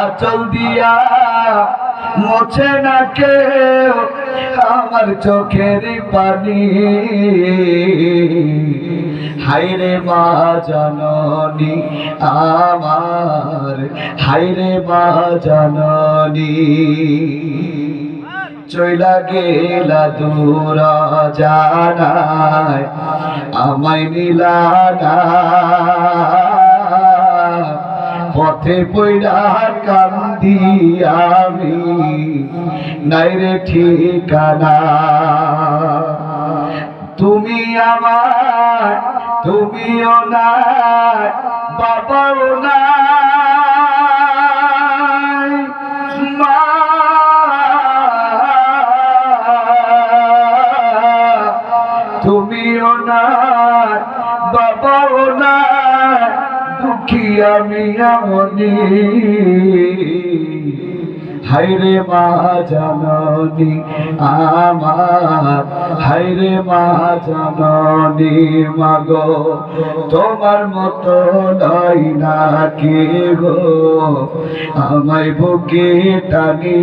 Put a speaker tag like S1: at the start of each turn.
S1: আঁচল দিয়া মোছে না কেউ আমার চোখের পানি। হায়রে মা জননী আমার, হায়রে মা জননী। চইলা গেলা দূর জানায় আমায় নিলা না। পথে পইড়া কান্দি আমি, নাইরে ঠিকানা। তুমি আমার, তুমিও নাই, বাবাও নাই, মা তুমিও নাই, বাবাও নাই, দুঃখী আমি এমনি। হায়রে মা জননী আমার, হায়রে মা জননী। মাগো তোমার মতো নাই না কে গো আমায় বুকে টানি।